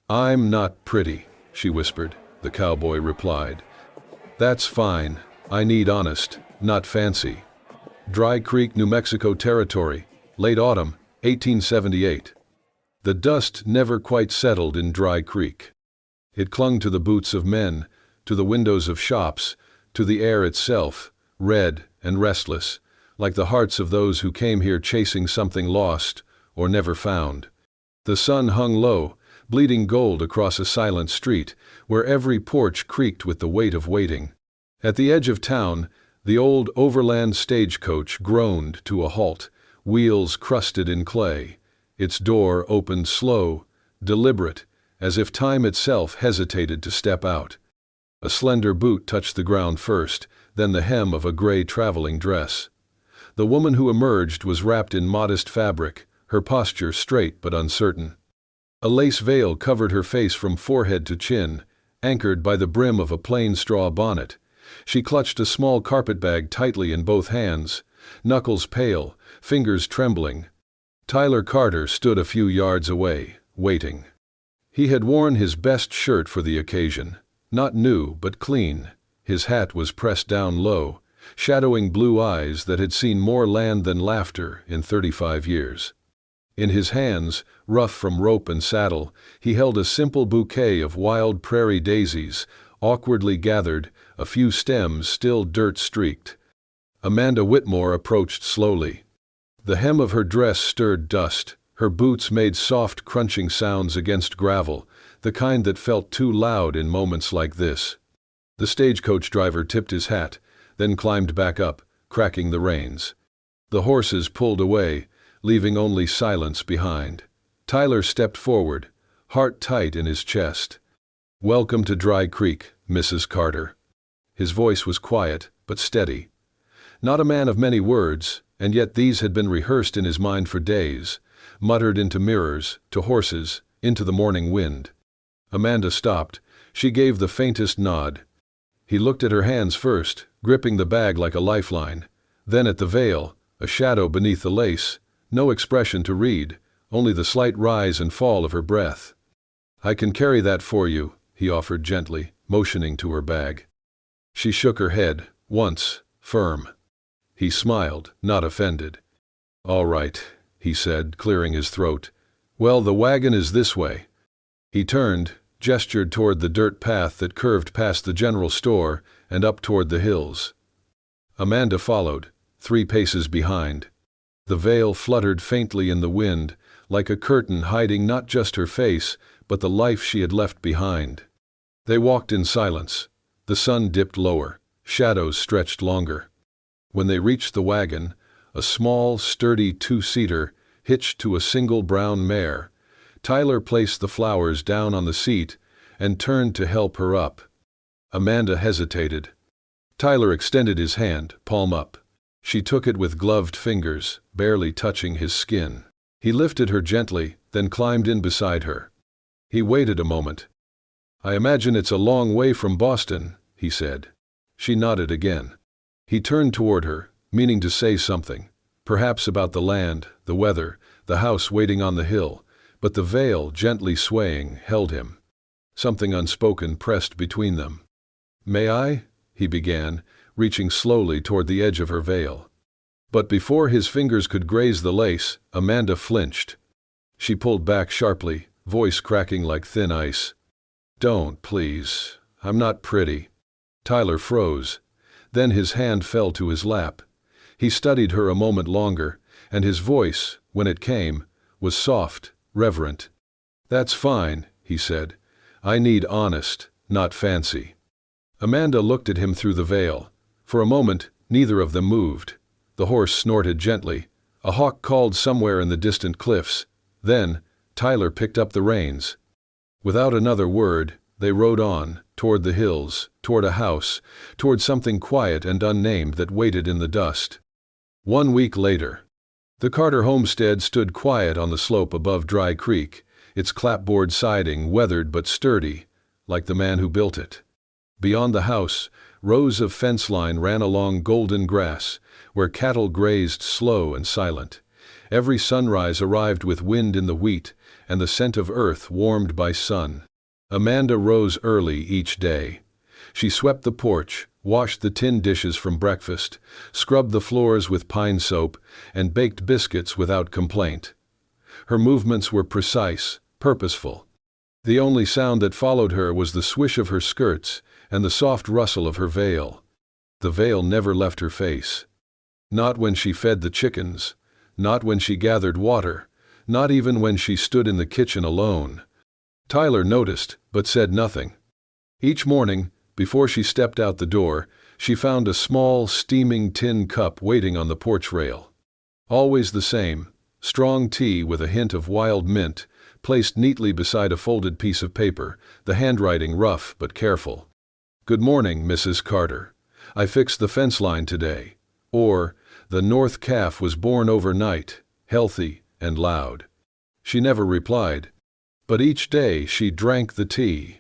"I'm not pretty," she whispered. The cowboy replied. "That's fine. I need honest, not fancy." Dry Creek, New Mexico Territory, late autumn, 1878. The dust never quite settled in Dry Creek. It clung to the boots of men, to the windows of shops, to the air itself, red and restless, like the hearts of those who came here chasing something lost or never found. The sun hung low, bleeding gold across a silent street, where every porch creaked with the weight of waiting. At the edge of town, the old overland stagecoach groaned to a halt, wheels crusted in clay. Its door opened slow, deliberate, as if time itself hesitated to step out. A slender boot touched the ground first, then the hem of a gray traveling dress. The woman who emerged was wrapped in modest fabric, her posture straight but uncertain. A lace veil covered her face from forehead to chin, anchored by the brim of a plain straw bonnet. She clutched a small carpetbag tightly in both hands, knuckles pale, fingers trembling. Tyler Carter stood a few yards away, waiting. He had worn his best shirt for the occasion, not new but clean. His hat was pressed down low, shadowing blue eyes that had seen more land than laughter in 35 years. In his hands, rough from rope and saddle, he held a simple bouquet of wild prairie daisies, awkwardly gathered, a few stems still dirt-streaked. Amanda Whitmore approached slowly. The hem of her dress stirred dust, her boots made soft crunching sounds against gravel, the kind that felt too loud in moments like this. The stagecoach driver tipped his hat, then climbed back up, cracking the reins. The horses pulled away, leaving only silence behind. Tyler stepped forward, heart tight in his chest. "Welcome to Dry Creek, Mrs. Carter." His voice was quiet, but steady. Not a man of many words, and yet these had been rehearsed in his mind for days, muttered into mirrors, to horses, into the morning wind. Amanda stopped. She gave the faintest nod. He looked at her hands first, gripping the bag like a lifeline, then at the veil, a shadow beneath the lace, no expression to read, only the slight rise and fall of her breath. "I can carry that for you," he offered gently, motioning to her bag. She shook her head, once, firm. He smiled, not offended. "All right," he said, clearing his throat. "Well, the wagon is this way." He turned, gestured toward the dirt path that curved past the general store and up toward the hills. Amanda followed, 3 paces behind. The veil fluttered faintly in the wind, like a curtain hiding not just her face, but the life she had left behind. They walked in silence. The sun dipped lower, shadows stretched longer. When they reached the wagon, a small, sturdy 2-seater, hitched to a single brown mare, Tyler placed the flowers down on the seat and turned to help her up. Amanda hesitated. Tyler extended his hand, palm up. She took it with gloved fingers, barely touching his skin. He lifted her gently, then climbed in beside her. He waited a moment. "I imagine it's a long way from Boston," he said. She nodded again. He turned toward her, meaning to say something, perhaps about the land, the weather, the house waiting on the hill, but the veil, gently swaying, held him. Something unspoken pressed between them. "May I?" he began, reaching slowly toward the edge of her veil. But before his fingers could graze the lace, Amanda flinched. She pulled back sharply, voice cracking like thin ice. "Don't, please. I'm not pretty." Tyler froze. Then his hand fell to his lap. He studied her a moment longer, and his voice, when it came, was soft, reverent. "That's fine," he said. "I need honest, not fancy." Amanda looked at him through the veil. For a moment, neither of them moved. The horse snorted gently. A hawk called somewhere in the distant cliffs. Then, Tyler picked up the reins. Without another word, they rode on, toward the hills, toward a house, toward something quiet and unnamed that waited in the dust. 1 week later. The Carter homestead stood quiet on the slope above Dry Creek, its clapboard siding weathered but sturdy, like the man who built it. Beyond the house, rows of fence line ran along golden grass, where cattle grazed slow and silent. Every sunrise arrived with wind in the wheat, and the scent of earth warmed by sun. Amanda rose early each day. She swept the porch, washed the tin dishes from breakfast, scrubbed the floors with pine soap, and baked biscuits without complaint. Her movements were precise, purposeful. The only sound that followed her was the swish of her skirts and the soft rustle of her veil. The veil never left her face. Not when she fed the chickens, not when she gathered water, not even when she stood in the kitchen alone. Tyler noticed, but said nothing. Each morning, before she stepped out the door, she found a small, steaming tin cup waiting on the porch rail. Always the same, strong tea with a hint of wild mint, placed neatly beside a folded piece of paper, the handwriting rough but careful. "Good morning, Mrs. Carter. I fixed the fence line today." Or, "The North calf was born overnight, healthy and loud." She never replied, but each day she drank the tea.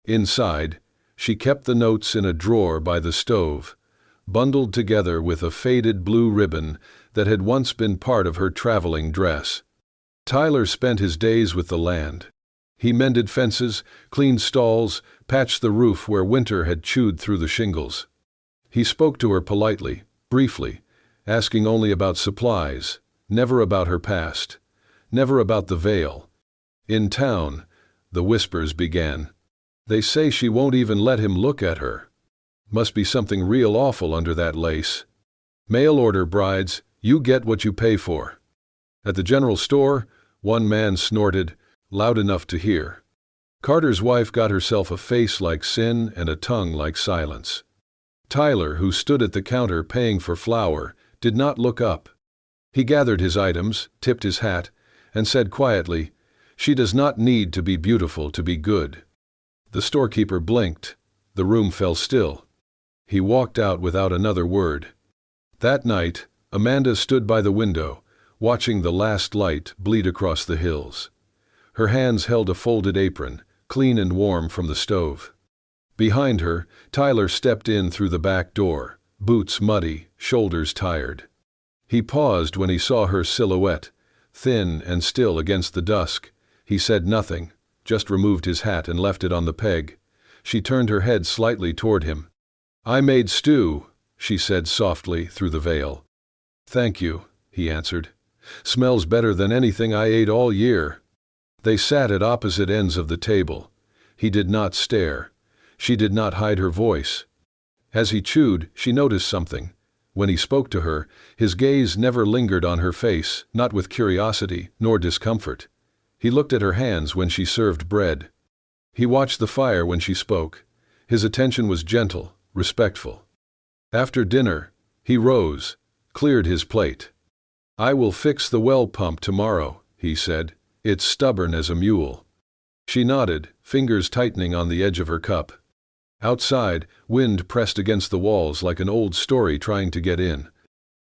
Inside, she kept the notes in a drawer by the stove, bundled together with a faded blue ribbon that had once been part of her traveling dress. Tyler spent his days with the land. He mended fences, cleaned stalls, patched the roof where winter had chewed through the shingles. He spoke to her politely, briefly, asking only about supplies, never about her past, never about the veil. In town, the whispers began. "They say she won't even let him look at her. Must be something real awful under that lace. Mail order brides, you get what you pay for." At the general store, one man snorted, loud enough to hear. Carter's wife got herself a face like sin and a tongue like silence. Tyler, who stood at the counter paying for flour, did not look up. He gathered his items, tipped his hat, and said quietly, "She does not need to be beautiful to be good." The storekeeper blinked. The room fell still. He walked out without another word. That night, Amanda stood by the window, watching the last light bleed across the hills. Her hands held a folded apron, clean and warm from the stove. Behind her, Tyler stepped in through the back door, boots muddy, shoulders tired. He paused when he saw her silhouette, thin and still against the dusk. He said nothing, just removed his hat and left it on the peg. She turned her head slightly toward him. "I made stew," she said softly through the veil. "Thank you," he answered. "Smells better than anything I ate all year." They sat at opposite ends of the table. He did not stare. She did not hide her voice. As he chewed, she noticed something. When he spoke to her, his gaze never lingered on her face, not with curiosity nor discomfort. He looked at her hands when she served bread. He watched the fire when she spoke. His attention was gentle, respectful. After dinner, he rose, cleared his plate. "I will fix the well pump tomorrow," he said. "It's stubborn as a mule." She nodded, fingers tightening on the edge of her cup. Outside, wind pressed against the walls like an old story trying to get in.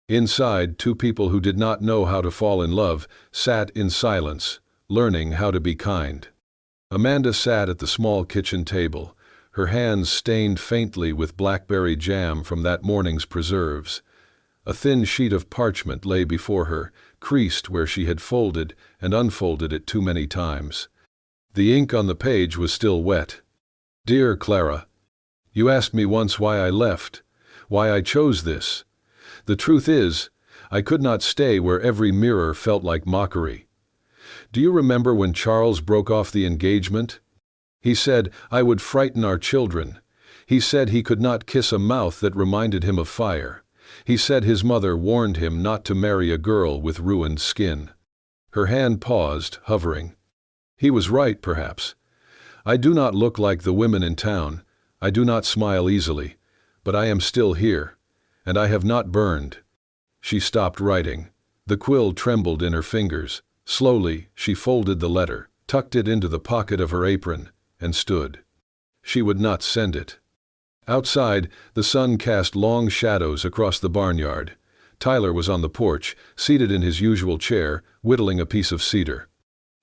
Inside, two people who did not know how to fall in love sat in silence, learning how to be kind. Amanda sat at the small kitchen table, her hands stained faintly with blackberry jam from that morning's preserves. A thin sheet of parchment lay before her, creased where she had folded and unfolded it too many times. The ink on the page was still wet. "Dear Clara, you asked me once why I left, why I chose this. The truth is, I could not stay where every mirror felt like mockery. Do you remember when Charles broke off the engagement? He said I would frighten our children. He said he could not kiss a mouth that reminded him of fire. He said his mother warned him not to marry a girl with ruined skin." Her hand paused, hovering. He was right, perhaps. I do not look like the women in town. I do not smile easily. But I am still here. And I have not burned. She stopped writing. The quill trembled in her fingers. Slowly, she folded the letter, tucked it into the pocket of her apron, and stood. She would not send it. Outside, the sun cast long shadows across the barnyard. Tyler was on the porch, seated in his usual chair, whittling a piece of cedar.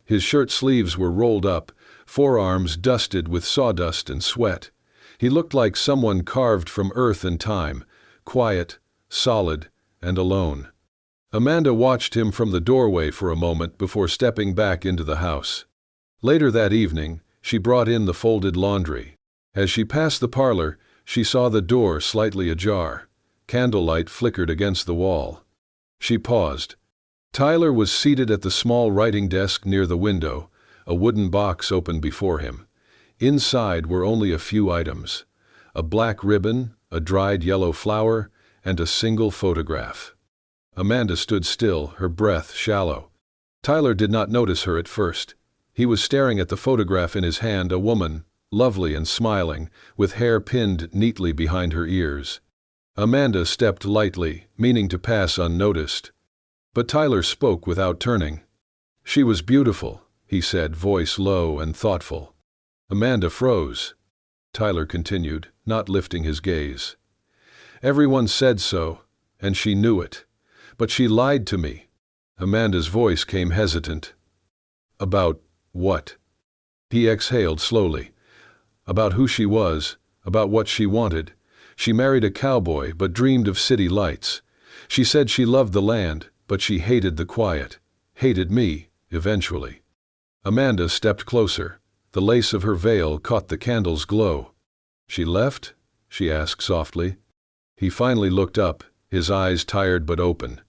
His shirt sleeves were rolled up, forearms dusted with sawdust and sweat. He looked like someone carved from earth and time, quiet, solid, and alone. Amanda watched him from the doorway for a moment before stepping back into the house. Later that evening, she brought in the folded laundry. As she passed the parlor, she saw the door slightly ajar. Candlelight flickered against the wall. She paused. Tyler was seated at the small writing desk near the window, a wooden box open before him. Inside were only a few items: a black ribbon, a dried yellow flower, and a single photograph. Amanda stood still, her breath shallow. Tyler did not notice her at first. He was staring at the photograph in his hand, a woman, lovely and smiling, with hair pinned neatly behind her ears. Amanda stepped lightly, meaning to pass unnoticed. But Tyler spoke without turning. "She was beautiful," he said, voice low and thoughtful. Amanda froze. Tyler continued, not lifting his gaze. "Everyone said so, and she knew it. But she lied to me." Amanda's voice came hesitant. "About what?" He exhaled slowly. "About who she was, about what she wanted. She married a cowboy but dreamed of city lights. She said she loved the land, but she hated the quiet. Hated me, eventually." Amanda stepped closer. The lace of her veil caught the candle's glow. "She left?" she asked softly. He finally looked up, his eyes tired but open.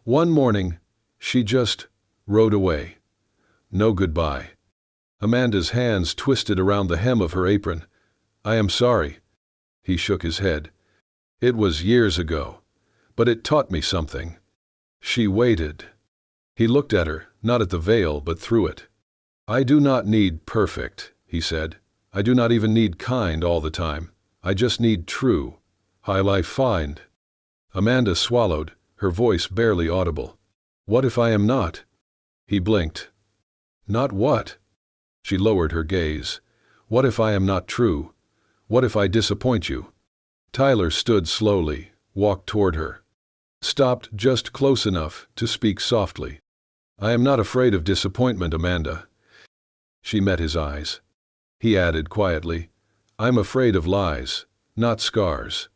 "One morning, she just rode away. No goodbye." Amanda's hands twisted around the hem of her apron. "I am sorry." He shook his head. "It was years ago, but it taught me something." She waited. He looked at her, not at the veil but through it. "I do not need perfect," he said. "I do not even need kind all the time. I just need true. I find." Amanda swallowed, her voice barely audible. "What if I am not?" He blinked. "Not what?" She lowered her gaze. "What if I am not true? What if I disappoint you?" Tyler stood slowly, walked toward her. Stopped just close enough to speak softly. "I am not afraid of disappointment, Amanda." She met his eyes. He added quietly, "I'm afraid of lies, not scars."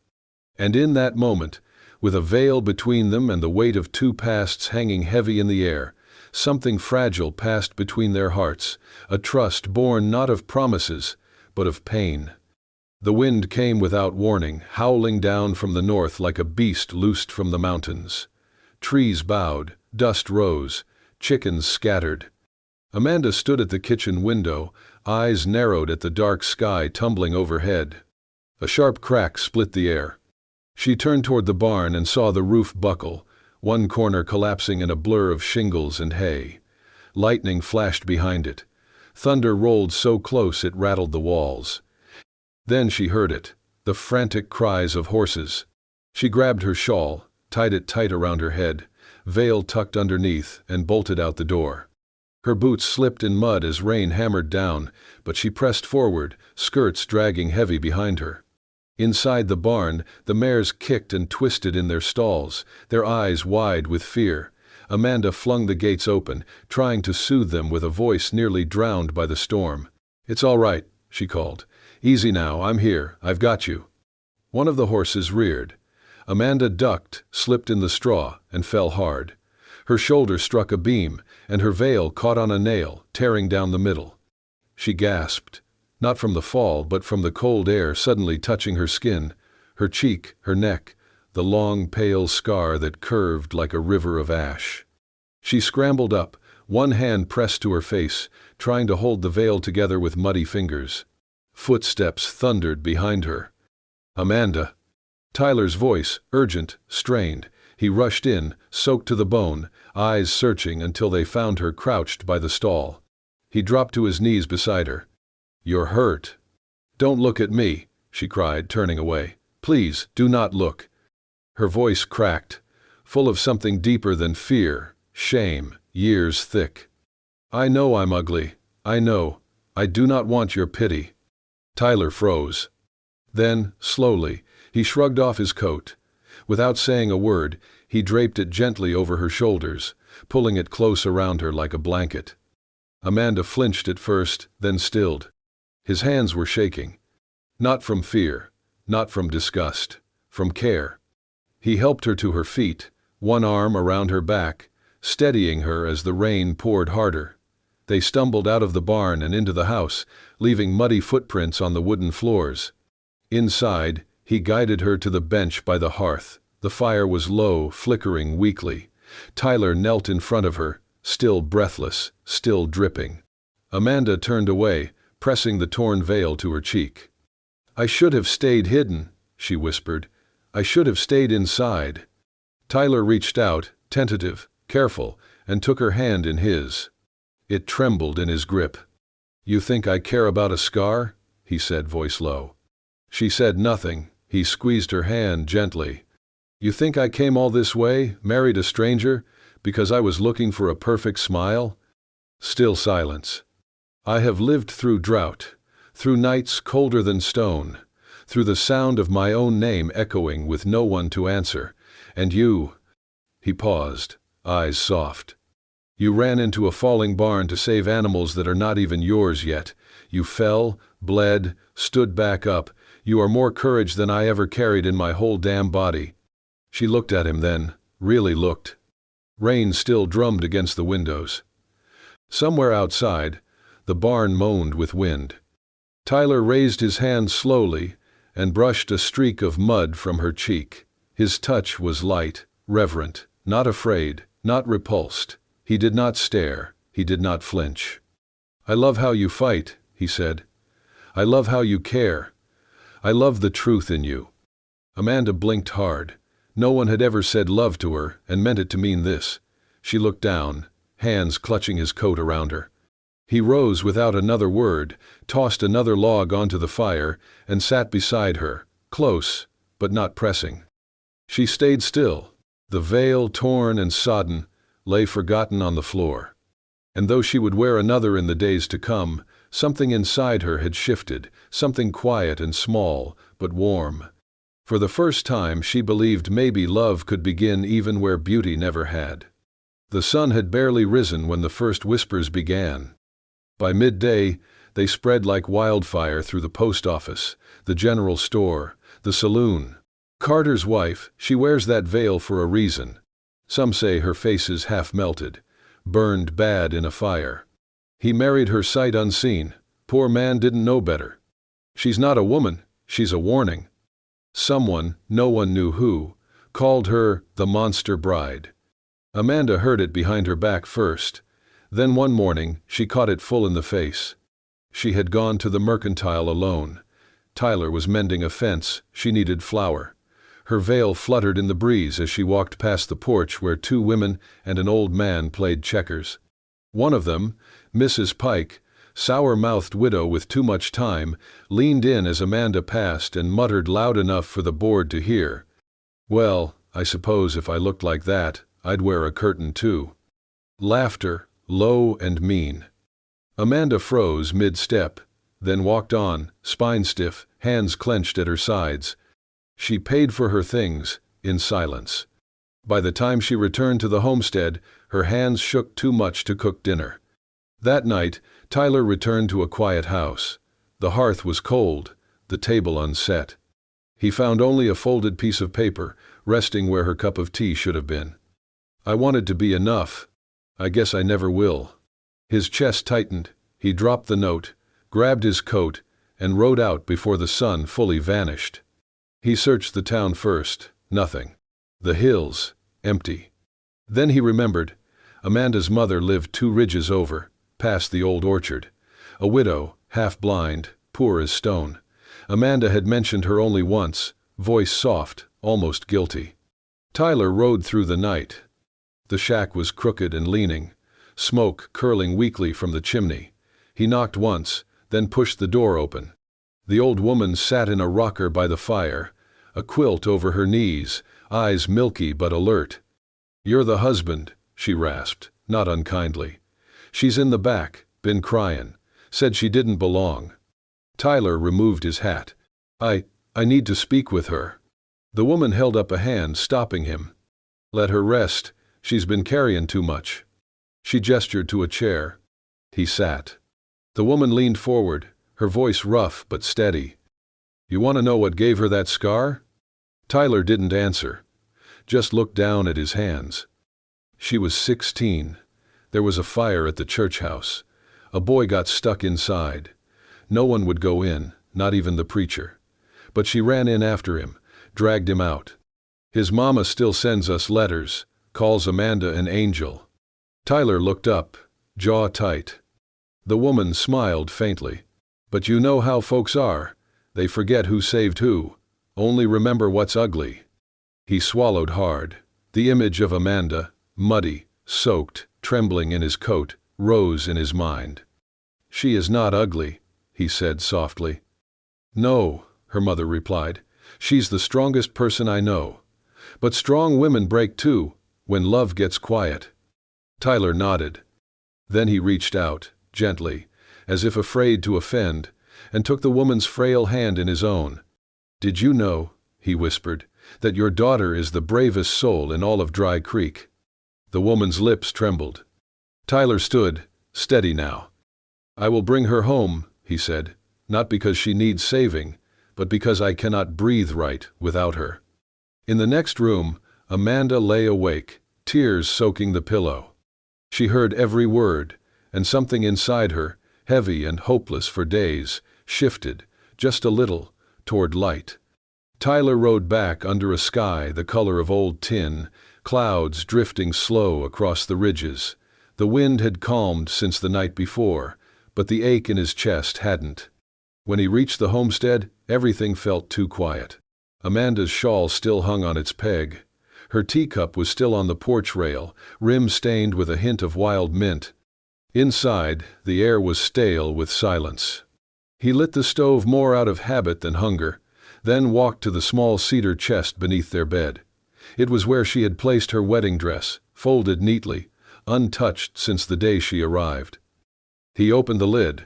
And in that moment, with a veil between them and the weight of two pasts hanging heavy in the air, something fragile passed between their hearts, a trust born not of promises, but of pain. The wind came without warning, howling down from the north like a beast loosed from the mountains. Trees bowed, dust rose, chickens scattered. Amanda stood at the kitchen window, eyes narrowed at the dark sky tumbling overhead. A sharp crack split the air. She turned toward the barn and saw the roof buckle, one corner collapsing in a blur of shingles and hay. Lightning flashed behind it. Thunder rolled so close it rattled the walls. Then she heard it, the frantic cries of horses. She grabbed her shawl, tied it tight around her head, veil tucked underneath, and bolted out the door. Her boots slipped in mud as rain hammered down, but she pressed forward, skirts dragging heavy behind her. Inside the barn, the mares kicked and twisted in their stalls, their eyes wide with fear. Amanda flung the gates open, trying to soothe them with a voice nearly drowned by the storm. "It's all right," she called. "Easy now, I'm here, I've got you." One of the horses reared. Amanda ducked, slipped in the straw, and fell hard. Her shoulder struck a beam, and her veil caught on a nail, tearing down the middle. She gasped, not from the fall but from the cold air suddenly touching her skin, her cheek, her neck, the long pale scar that curved like a river of ash. She scrambled up, one hand pressed to her face, trying to hold the veil together with muddy fingers. Footsteps thundered behind her. "Amanda!" Tyler's voice, urgent, strained. He rushed in, soaked to the bone, eyes searching until they found her crouched by the stall. He dropped to his knees beside her. "You're hurt." "Don't look at me," she cried, turning away. "Please, do not look." Her voice cracked, full of something deeper than fear, shame, years thick. "I know I'm ugly. I know. I do not want your pity." Tyler froze. Then, slowly, he shrugged off his coat. Without saying a word, he draped it gently over her shoulders, pulling it close around her like a blanket. Amanda flinched at first, then stilled. His hands were shaking. Not from fear, not from disgust, from care. He helped her to her feet, one arm around her back, steadying her as the rain poured harder. They stumbled out of the barn and into the house, leaving muddy footprints on the wooden floors. Inside, he guided her to the bench by the hearth. The fire was low, flickering weakly. Tyler knelt in front of her, still breathless, still dripping. Amanda turned away, pressing the torn veil to her cheek. "I should have stayed hidden," she whispered. "I should have stayed inside." Tyler reached out, tentative, careful, and took her hand in his. It trembled in his grip. "You think I care about a scar?" he said, voice low. She said nothing. He squeezed her hand gently. "You think I came all this way, married a stranger, because I was looking for a perfect smile?" Still silence. "I have lived through drought, through nights colder than stone, through the sound of my own name echoing with no one to answer. And you—" He paused, eyes soft. "You ran into a falling barn to save animals that are not even yours yet. You fell, bled, stood back up. You are more courage than I ever carried in my whole damn body." She looked at him then, really looked. Rain still drummed against the windows. Somewhere outside, the barn moaned with wind. Tyler raised his hand slowly and brushed a streak of mud from her cheek. His touch was light, reverent, not afraid, not repulsed. He did not stare, he did not flinch. "I love how you fight," he said. "I love how you care. I love the truth in you." Amanda blinked hard. No one had ever said love to her and meant it to mean this. She looked down, hands clutching his coat around her. He rose without another word, tossed another log onto the fire, and sat beside her, close, but not pressing. She stayed still. The veil, torn and sodden, lay forgotten on the floor. And though she would wear another in the days to come, something inside her had shifted, something quiet and small, but warm. For the first time she believed maybe love could begin even where beauty never had. The sun had barely risen when the first whispers began. By midday, they spread like wildfire through the post office, the general store, the saloon. "Carter's wife, she wears that veil for a reason. Some say her face is half melted, burned bad in a fire. He married her sight unseen. Poor man didn't know better. She's not a woman, she's a warning." Someone, no one knew who, called her the monster bride. Amanda heard it behind her back first. Then one morning, she caught it full in the face. She had gone to the mercantile alone. Tyler was mending a fence. She needed flour. Her veil fluttered in the breeze as she walked past the porch where two women and an old man played checkers. One of them, Mrs. Pike, sour-mouthed widow with too much time, leaned in as Amanda passed and muttered loud enough for the board to hear. "Well, I suppose if I looked like that, I'd wear a curtain too." Laughter, low and mean. Amanda froze mid-step, then walked on, spine stiff, hands clenched at her sides. She paid for her things, in silence. By the time she returned to the homestead, her hands shook too much to cook dinner. That night, Tyler returned to a quiet house. The hearth was cold, the table unset. He found only a folded piece of paper, resting where her cup of tea should have been. "I wanted to be enough. I guess I never will." His chest tightened. He dropped the note, grabbed his coat, and rode out before the sun fully vanished. He searched the town first. Nothing. The hills, empty. Then he remembered. Amanda's mother lived 2 ridges over, past the old orchard. A widow, half-blind, poor as stone. Amanda had mentioned her only once, voice soft, almost guilty. Tyler rode through the night. The shack was crooked and leaning, smoke curling weakly from the chimney. He knocked once, then pushed the door open. The old woman sat in a rocker by the fire, a quilt over her knees, eyes milky but alert. "You're the husband," she rasped, not unkindly. "She's in the back, been crying, said she didn't belong." Tyler removed his hat. I need to speak with her." The woman held up a hand, stopping him. "Let her rest, she's been carrying too much." She gestured to a chair. He sat. The woman leaned forward, her voice rough but steady. "You want to know what gave her that scar?" Tyler didn't answer. just looked down at his hands. She was 16. There was a fire at the church house. A boy got stuck inside. No one would go in, not even the preacher. But she ran in after him, dragged him out. His mama still sends us letters, calls Amanda an angel. Tyler looked up, jaw tight. The woman smiled faintly. But you know how folks are. They forget who saved who. Only remember what's ugly. He swallowed hard. The image of Amanda, muddy, soaked, trembling in his coat, rose in his mind. She is not ugly, he said softly. No, her mother replied. She's the strongest person I know. But strong women break too, when love gets quiet. Tyler nodded. Then he reached out, gently, as if afraid to offend, and took the woman's frail hand in his own. Did you know, he whispered, that your daughter is the bravest soul in all of Dry Creek? The woman's lips trembled. Tyler stood, steady now. I will bring her home, he said, not because she needs saving, but because I cannot breathe right without her. In the next room, Amanda lay awake, tears soaking the pillow. She heard every word, and something inside her, heavy and hopeless for days, shifted, just a little, toward light. Tyler rode back under a sky the color of old tin, clouds drifting slow across the ridges. The wind had calmed since the night before, but the ache in his chest hadn't. When he reached the homestead, everything felt too quiet. Amanda's shawl still hung on its peg. Her teacup was still on the porch rail, rim stained with a hint of wild mint. Inside, the air was stale with silence. He lit the stove more out of habit than hunger, then walked to the small cedar chest beneath their bed. It was where she had placed her wedding dress, folded neatly, untouched since the day she arrived. He opened the lid.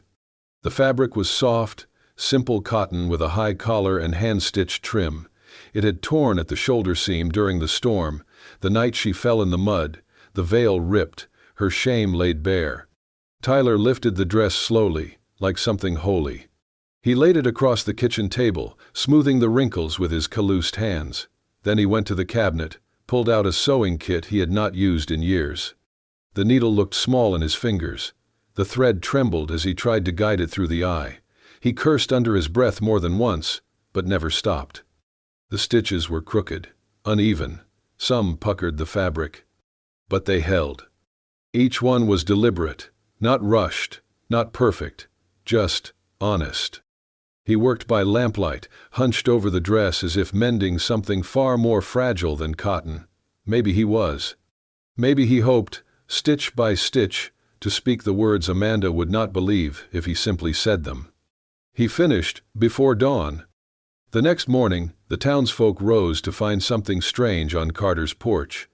The fabric was soft, simple cotton with a high collar and hand-stitched trim. It had torn at the shoulder seam during the storm, the night she fell in the mud, the veil ripped, her shame laid bare. Tyler lifted the dress slowly, like something holy. He laid it across the kitchen table, smoothing the wrinkles with his calloused hands. Then he went to the cabinet, pulled out a sewing kit he had not used in years. The needle looked small in his fingers. The thread trembled as he tried to guide it through the eye. He cursed under his breath more than once, but never stopped. The stitches were crooked, uneven. Some puckered the fabric. But they held. Each one was deliberate, not rushed, not perfect, just honest. He worked by lamplight, hunched over the dress as if mending something far more fragile than cotton. Maybe he was. Maybe he hoped, stitch by stitch, to speak the words Amanda would not believe if he simply said them. He finished before dawn. The next morning, the townsfolk rose to find something strange on Carter's porch.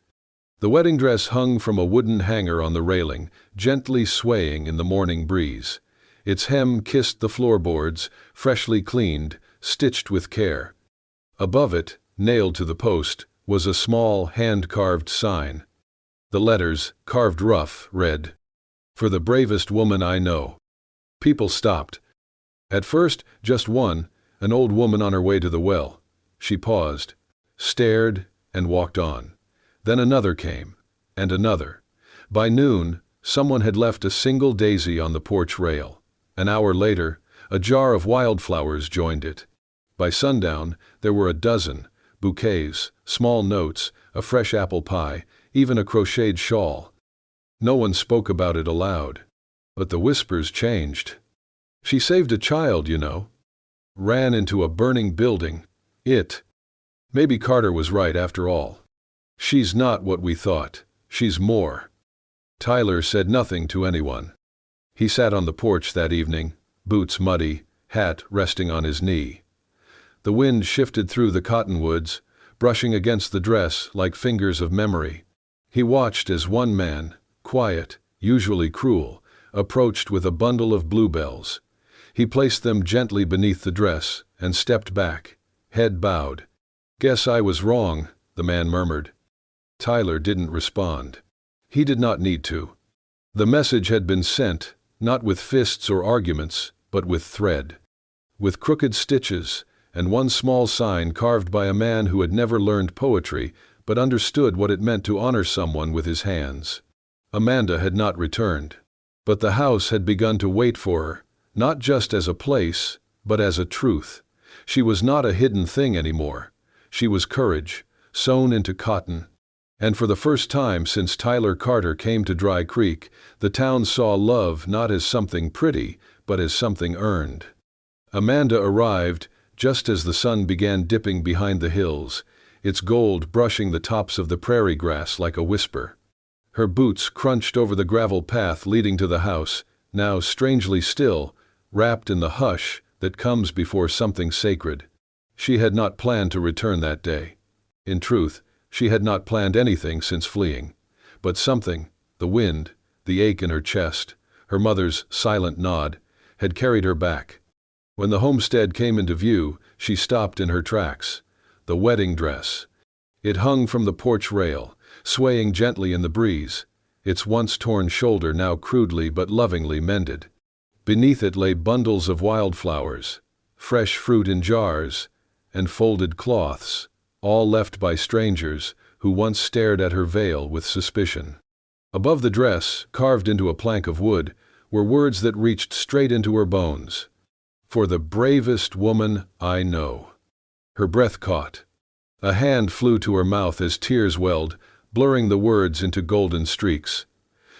The wedding dress hung from a wooden hanger on the railing, gently swaying in the morning breeze. Its hem kissed the floorboards, freshly cleaned, stitched with care. Above it, nailed to the post, was a small, hand-carved sign. The letters, carved rough, read, "For the bravest woman I know." People stopped. At first, just one, an old woman on her way to the well. She paused, stared, and walked on. Then another came, and another. By noon, someone had left a single daisy on the porch rail. An hour later, a jar of wildflowers joined it. By sundown, there were a dozen, bouquets, small notes, a fresh apple pie, even a crocheted shawl. No one spoke about it aloud. But the whispers changed. "She saved a child, you know. Ran into a burning building. Maybe Carter was right after all. She's not what we thought. She's more." Tyler said nothing to anyone. He sat on the porch that evening, boots muddy, hat resting on his knee. The wind shifted through the cottonwoods, brushing against the dress like fingers of memory. He watched as one man, quiet, usually cruel, approached with a bundle of bluebells. He placed them gently beneath the dress and stepped back, head bowed. "Guess I was wrong," the man murmured. Tyler didn't respond. He did not need to. The message had been sent, not with fists or arguments, but with thread. With crooked stitches, and one small sign carved by a man who had never learned poetry, but understood what it meant to honor someone with his hands. Amanda had not returned, but the house had begun to wait for her, not just as a place, but as a truth. She was not a hidden thing anymore. She was courage, sewn into cotton. And for the first time since Tyler Carter came to Dry Creek, the town saw love not as something pretty, but as something earned. Amanda arrived just as the sun began dipping behind the hills, its gold brushing the tops of the prairie grass like a whisper. Her boots crunched over the gravel path leading to the house, now strangely still, wrapped in the hush that comes before something sacred. She had not planned to return that day. In truth, she had not planned anything since fleeing. But something, the wind, the ache in her chest, her mother's silent nod, had carried her back. When the homestead came into view, she stopped in her tracks. The wedding dress. It hung from the porch rail, swaying gently in the breeze, its once torn shoulder now crudely but lovingly mended. Beneath it lay bundles of wildflowers, fresh fruit in jars, and folded cloths, all left by strangers who once stared at her veil with suspicion. Above the dress, carved into a plank of wood, were words that reached straight into her bones. "For the bravest woman I know." Her breath caught. A hand flew to her mouth as tears welled, blurring the words into golden streaks.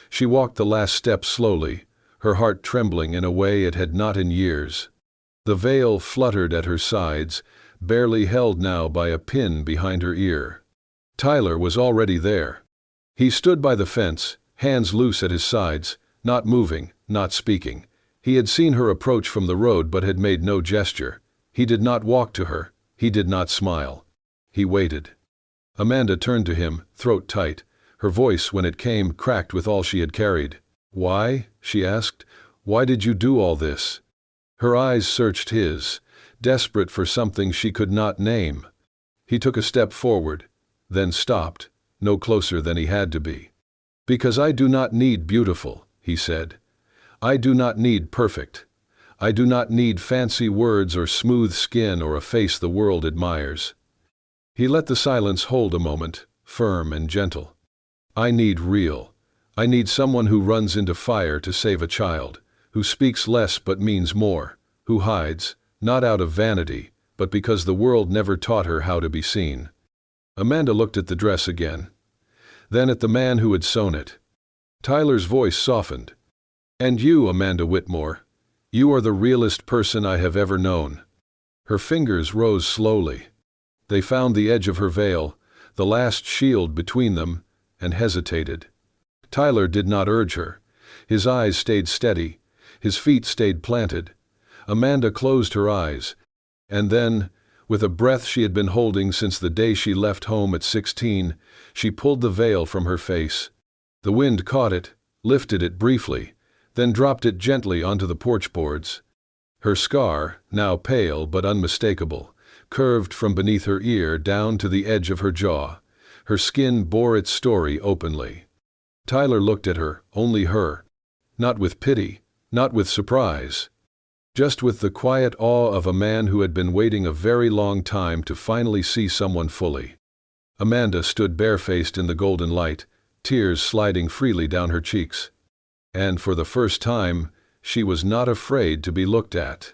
She walked the last step slowly, her heart trembling in a way it had not in years. The veil fluttered at her sides, barely held now by a pin behind her ear. Tyler was already there. He stood by the fence, hands loose at his sides, not moving, not speaking. He had seen her approach from the road but had made no gesture. He did not walk to her. He did not smile. He waited. Amanda turned to him, throat tight. Her voice, when it came, cracked with all she had carried. "Why?" she asked. "Why did you do all this?" Her eyes searched his, desperate for something she could not name. He took a step forward, then stopped, no closer than he had to be. "Because I do not need beautiful," he said. "I do not need perfect. I do not need fancy words or smooth skin or a face the world admires." He let the silence hold a moment, firm and gentle. "I need real. I need someone who runs into fire to save a child, who speaks less but means more, who hides, not out of vanity, but because the world never taught her how to be seen." Amanda looked at the dress again, then at the man who had sewn it. Tyler's voice softened. "And you, Amanda Whitmore, you are the realest person I have ever known." Her fingers rose slowly. They found the edge of her veil, the last shield between them, and hesitated. Tyler did not urge her. His eyes stayed steady. His feet stayed planted. Amanda closed her eyes. And then, with a breath she had been holding since the day she left home at 16, she pulled the veil from her face. The wind caught it, lifted it briefly, then dropped it gently onto the porch boards. Her scar, now pale but unmistakable, curved from beneath her ear down to the edge of her jaw. Her skin bore its story openly. Tyler looked at her, only her. Not with pity, not with surprise. Just with the quiet awe of a man who had been waiting a very long time to finally see someone fully. Amanda stood barefaced in the golden light, tears sliding freely down her cheeks. And for the first time, she was not afraid to be looked at.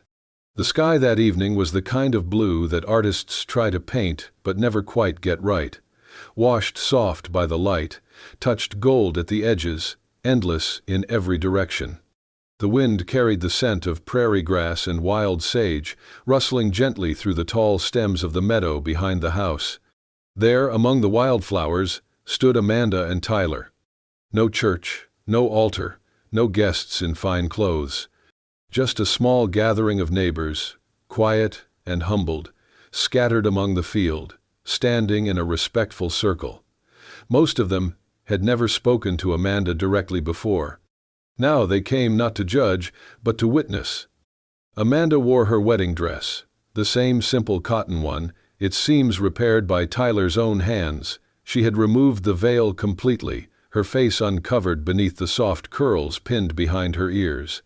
The sky that evening was the kind of blue that artists try to paint but never quite get right. Washed soft by the light, touched gold at the edges, endless in every direction. The wind carried the scent of prairie grass and wild sage, rustling gently through the tall stems of the meadow behind the house. There, among the wildflowers, stood Amanda and Tyler. No church, no altar, no guests in fine clothes. Just a small gathering of neighbors, quiet and humbled, scattered among the field, standing in a respectful circle. Most of them had never spoken to Amanda directly before. Now they came not to judge, but to witness. Amanda wore her wedding dress, the same simple cotton one, its seams repaired by Tyler's own hands. She had removed the veil completely, her face uncovered beneath the soft curls pinned behind her ears.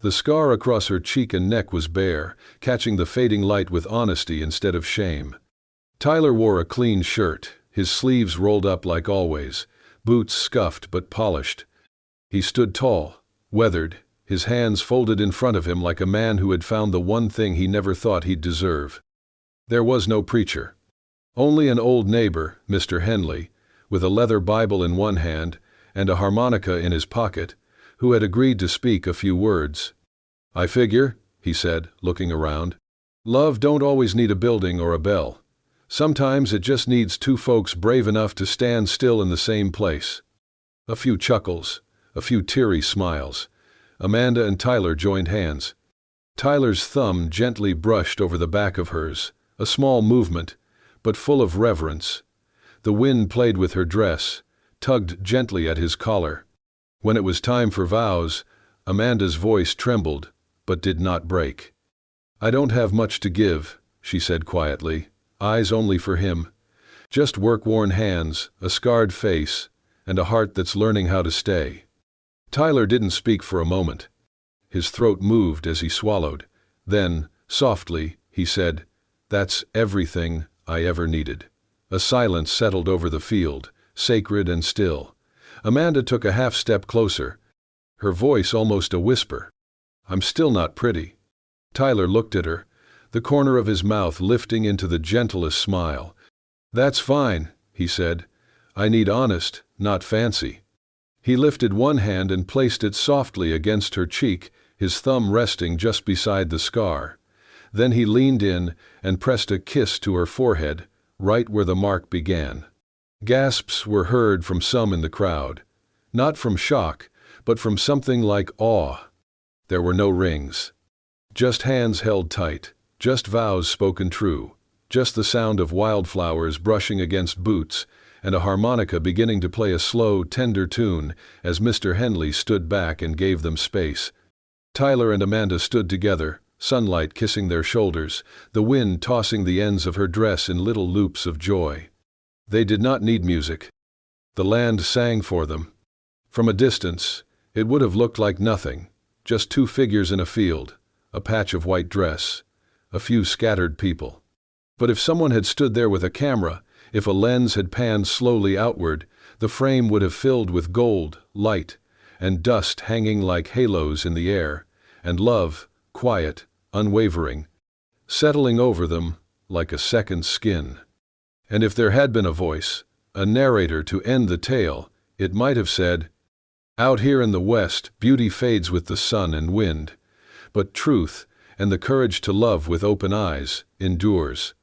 The scar across her cheek and neck was bare, catching the fading light with honesty instead of shame. Tyler wore a clean shirt, his sleeves rolled up like always, boots scuffed but polished. He stood tall, weathered, his hands folded in front of him like a man who had found the one thing he never thought he'd deserve. There was no preacher. Only an old neighbor, Mr. Henley, with a leather Bible in one hand and a harmonica in his pocket, who had agreed to speak a few words. "I figure," he said, looking around, "love don't always need a building or a bell. Sometimes it just needs two folks brave enough to stand still in the same place." A few chuckles, a few teary smiles. Amanda and Tyler joined hands. Tyler's thumb gently brushed over the back of hers, a small movement, but full of reverence. The wind played with her dress, tugged gently at his collar. When it was time for vows, Amanda's voice trembled, but did not break. "I don't have much to give," she said quietly, eyes only for him. "Just work-worn hands, a scarred face, and a heart that's learning how to stay." Tyler didn't speak for a moment. His throat moved as he swallowed. Then, softly, he said, "That's everything I ever needed." A silence settled over the field, sacred and still. Amanda took a half-step closer, her voice almost a whisper. "I'm still not pretty." Tyler looked at her, the corner of his mouth lifting into the gentlest smile. "That's fine," he said. "I need honest, not fancy." He lifted one hand and placed it softly against her cheek, his thumb resting just beside the scar. Then he leaned in and pressed a kiss to her forehead, right where the mark began. Gasps were heard from some in the crowd, not from shock, but from something like awe. There were no rings. Just hands held tight, just vows spoken true, just the sound of wildflowers brushing against boots, and a harmonica beginning to play a slow, tender tune as Mr. Henley stood back and gave them space. Tyler and Amanda stood together, sunlight kissing their shoulders, the wind tossing the ends of her dress in little loops of joy. They did not need music. The land sang for them. From a distance, it would have looked like nothing, just two figures in a field, a patch of white dress, a few scattered people. But if someone had stood there with a camera, if a lens had panned slowly outward, the frame would have filled with gold, light, and dust hanging like halos in the air, and love, quiet, unwavering, settling over them like a second skin. And if there had been a voice, a narrator to end the tale, it might have said, "Out here in the West, beauty fades with the sun and wind, but truth, and the courage to love with open eyes, endures."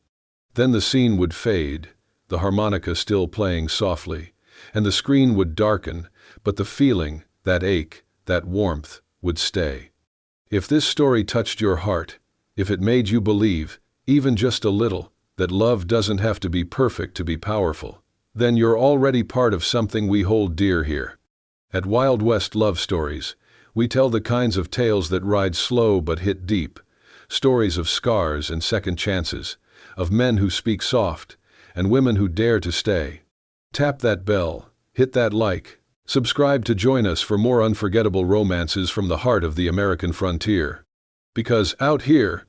Then the scene would fade, the harmonica still playing softly, and the screen would darken, but the feeling, that ache, that warmth, would stay. If this story touched your heart, if it made you believe, even just a little, that love doesn't have to be perfect to be powerful, then you're already part of something we hold dear here. At Wild West Love Stories, we tell the kinds of tales that ride slow but hit deep, stories of scars and second chances, of men who speak soft, and women who dare to stay. Tap that bell, hit that like, subscribe to join us for more unforgettable romances from the heart of the American frontier. Because out here,